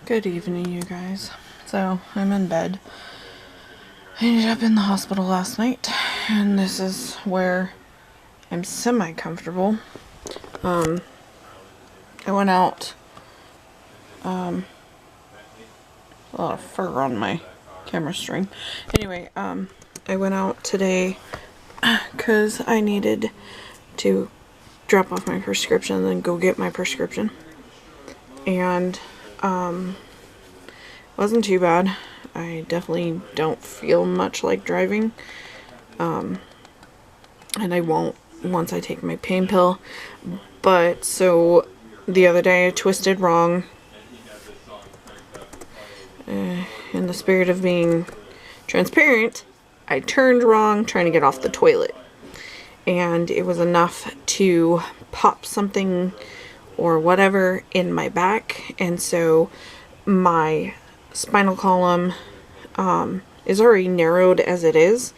Good evening, you guys. So, I'm in bed. I ended up in the hospital last night, and this is where I'm semi-comfortable. I went out, a lot of fur on my camera string. Anyway, I went out today because I needed to drop off my prescription and then go get my prescription. And, wasn't too bad. I definitely don't feel much like driving. And I won't once I take my pain pill. But, so, the other day I twisted wrong. In the spirit of being transparent, I turned wrong trying to get off the toilet. And it was enough to pop something or whatever in my back. And so my spinal column is already narrowed as it is,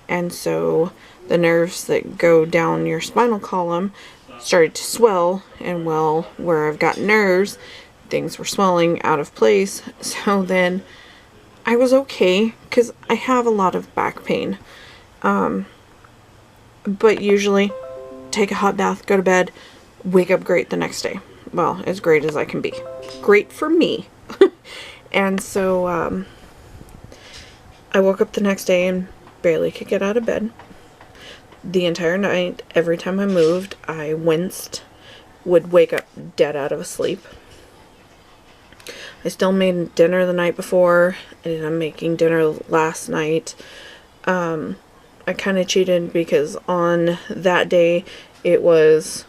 and so the nerves that go down your spinal column started to swell, and well, where I've got nerves, things were swelling out of place. So then I was okay because I have a lot of back pain, but usually take a hot bath, go to bed, wake up great the next day. Well, as great as I can be. Great for me. And so, I woke up the next day and barely could get out of bed. The entire night, every time I moved, I winced, would wake up dead out of sleep. I still made dinner the night before, and I'm making dinner last night. I kind of cheated because on that day, it was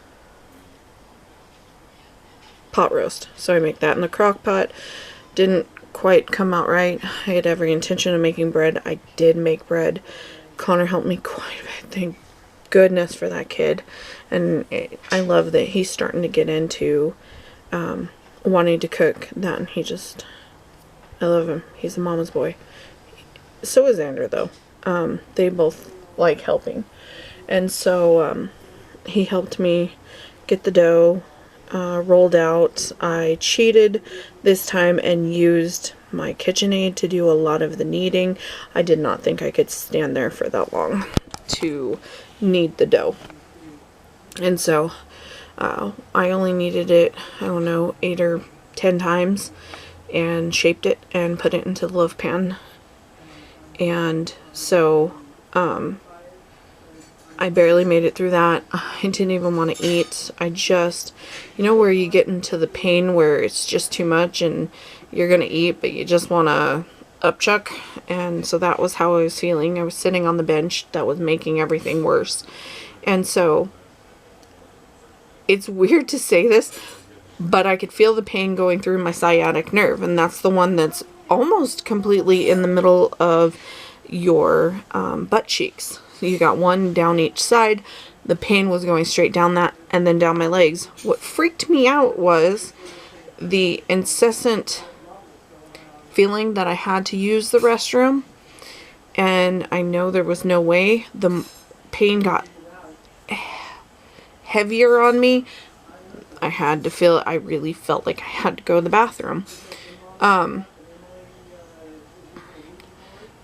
pot roast. So I make that in the crock pot. Didn't quite come out right. I had every intention of making bread. I did make bread. Connor helped me quite a bit. Thank goodness for that kid. And I love that he's starting to get into wanting to cook. That, and I love him. He's a mama's boy. So is Xander, though. They both like helping. And so he helped me get the dough rolled out. I cheated this time and used my KitchenAid to do a lot of the kneading. I did not think I could stand there for that long to knead the dough. And so I only kneaded it, I don't know, 8 or 10 times and shaped it and put it into the loaf pan. And so I barely made it through that. I didn't even want to eat. I just, where you get into the pain where it's just too much and you're going to eat, but you just want to upchuck. And so that was how I was feeling. I was sitting on the bench. That was making everything worse. And so it's weird to say this, but I could feel the pain going through my sciatic nerve. And that's the one that's almost completely in the middle of your butt cheeks. You got one down each side. The pain was going straight down that and then down my legs. What freaked me out was the incessant feeling that I had to use the restroom. And I know there was no way. The pain got heavier on me. I really felt like I had to go to the bathroom.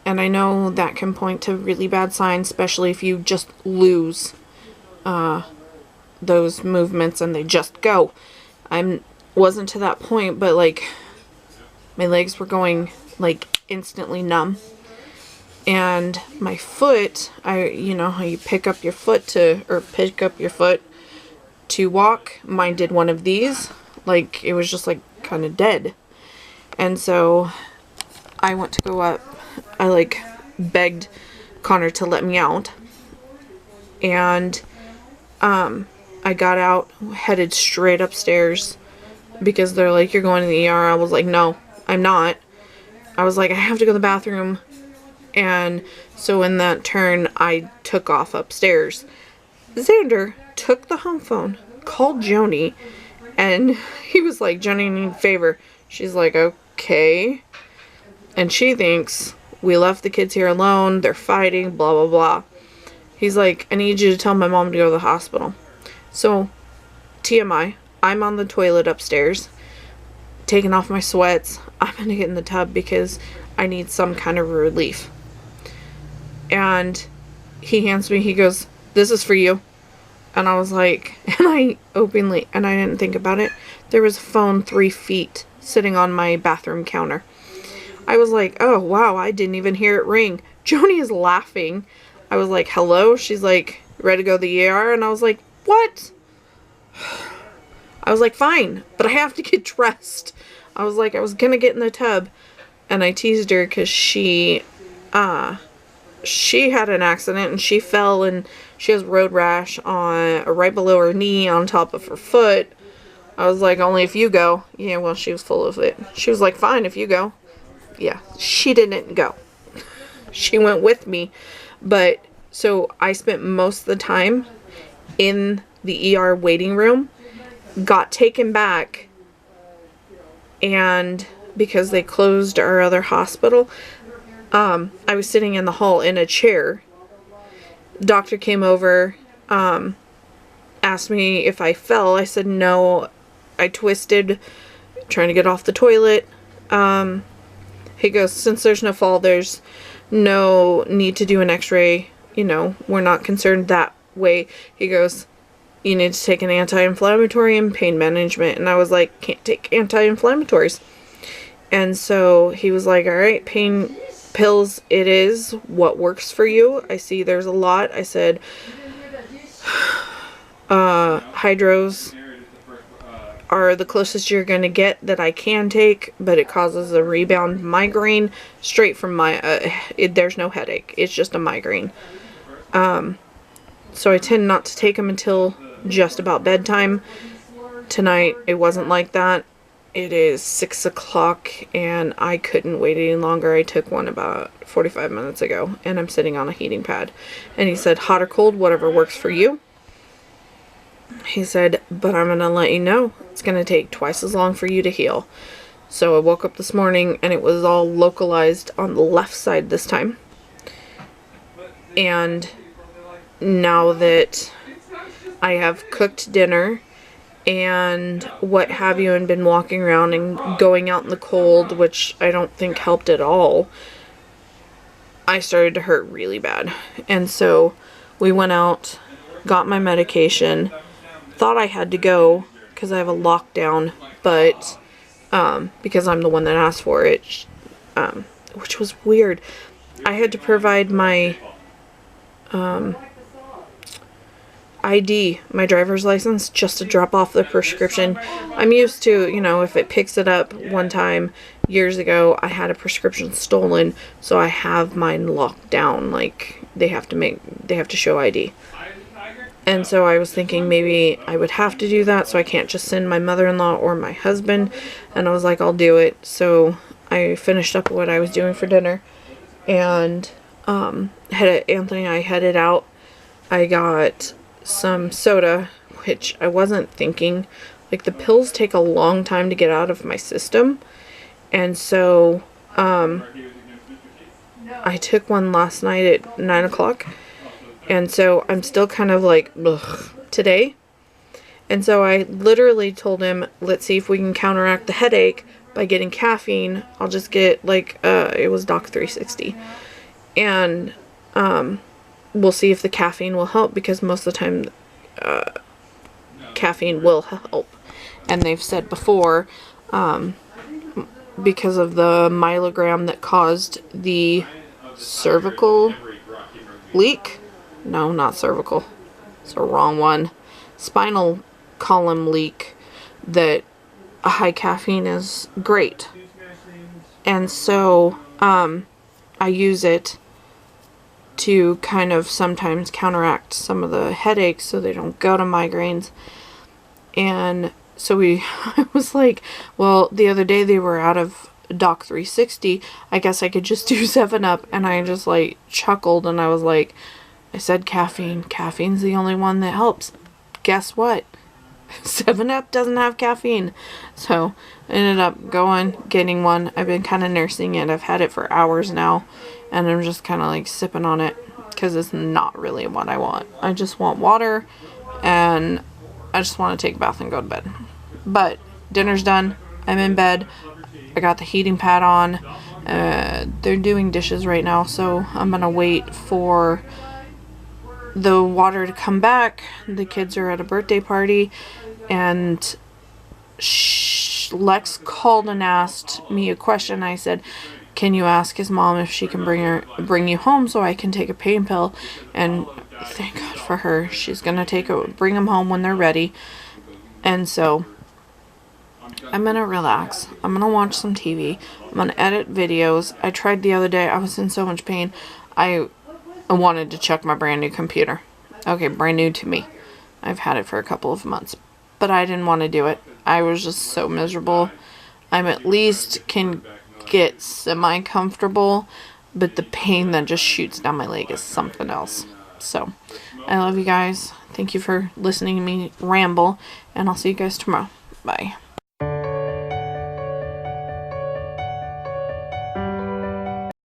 And I know that can point to really bad signs, especially if you just lose those movements and they just go. Wasn't to that point, but like my legs were going like instantly numb. And my foot, how you pick up your foot to walk. Mine did one of these. Like it was just like kind of dead. And so I went to go up. I begged Connor to let me out, and I got out, headed straight upstairs because they're like, you're going to the ER. I was like, no, I'm not. I was like, I have to go to the bathroom. And so in that turn, I took off upstairs. Xander took the home phone, called Joni, and he was like, Joni, I need a favor. She's like, okay. And she thinks we left the kids here alone. They're fighting, blah, blah, blah. He's like, I need you to tell my mom to go to the hospital. So, TMI, I'm on the toilet upstairs. taken off my sweats. I'm going to get in the tub because I need some kind of relief. And he hands me, he goes, "This is for you." And I was like, and I didn't think about it. There was a phone 3 feet sitting on my bathroom counter. I was like, oh, wow, I didn't even hear it ring. Joni is laughing. I was like, hello? She's like, ready to go to the ER? And I was like, what? I was like, fine, but I have to get dressed. I was like, I was gonna get in the tub. And I teased her because she had an accident and she fell and she has road rash on right below her knee on top of her foot. I was like, only if you go. Yeah, well, she was full of it. She was like, fine, if you go. Yeah, she didn't go. She went with me. But, so I spent most of the time in the ER waiting room, got taken back, and because they closed our other hospital, I was sitting in the hall in a chair. Doctor came over, asked me if I fell. I said no. I twisted, trying to get off the toilet. He goes, since there's no fall, there's no need to do an x-ray. You know, we're not concerned that way. He goes, you need to take an anti-inflammatory and pain management. And I was like, can't take anti-inflammatories. And so he was like, all right, pain pills it is. What works for you? I see there's a lot. I said, hydros are the closest you're going to get that I can take, but it causes a rebound migraine straight from my, there's no headache. It's just a migraine. So I tend not to take them until just about bedtime. Tonight, it wasn't like that. It is 6 o'clock and I couldn't wait any longer. I took one about 45 minutes ago and I'm sitting on a heating pad. And he said, hot or cold, whatever works for you. He said, but I'm going to let you know, it's going to take twice as long for you to heal. So I woke up this morning and it was all localized on the left side this time. And now that I have cooked dinner and what have you and been walking around and going out in the cold, which I don't think helped at all, I started to hurt really bad. And so we went out, got my medication, thought I had to go because I have a lockdown, but because I'm the one that asked for it, which was weird. I had to provide my ID, my driver's license, just to drop off the prescription. I'm used to, you know, if it picks it up. One time years ago, I had a prescription stolen, so I have mine locked down. Like, they have to show ID. And so I was thinking maybe I would have to do that, so I can't just send my mother-in-law or my husband. And I was like, I'll do it. So I finished up what I was doing for dinner, and Anthony and I headed out. I got some soda, which I wasn't thinking. Like, the pills take a long time to get out of my system. And so, I took one last night at 9 o'clock. And so I'm still kind of like, ugh, today. And so I literally told him, let's see if we can counteract the headache by getting caffeine. I'll just get, like, it was Doc 360. And, we'll see if the caffeine will help, because most of the time, caffeine will help. And they've said before, because of the myelogram that caused the cervical leak. No, not cervical. It's the wrong one. Spinal column leak, that a high caffeine is great. And so, I use it to kind of sometimes counteract some of the headaches so they don't go to migraines. And so I was like, well, the other day they were out of Doc 360. I guess I could just do 7-Up. And I just like chuckled and I was like, I said caffeine. Caffeine's the only one that helps. Guess what? 7-Up doesn't have caffeine. So I ended up getting one. I've been kind of nursing it. I've had it for hours now. And I'm just kind of like sipping on it because it's not really what I want. I just want water and I just want to take a bath and go to bed. But dinner's done. I'm in bed. I got the heating pad on. They're doing dishes right now, so I'm gonna wait for the water to come back. The kids are at a birthday party, and Lex called and asked me a question. I said, "Can you ask his mom if she can bring you home so I can take a pain pill?" And thank God for her. She's gonna bring him home when they're ready. And so I'm gonna relax. I'm gonna watch some TV. I'm gonna edit videos. I tried the other day. I was in so much pain. I wanted to check my brand new computer. Okay, brand new to me. I've had it for a couple of months. But I didn't want to do it. I was just so miserable. I'm at least can get semi-comfortable, but the pain that just shoots down my leg is something else. So, I love you guys. Thank you for listening to me ramble, and I'll see you guys tomorrow. Bye.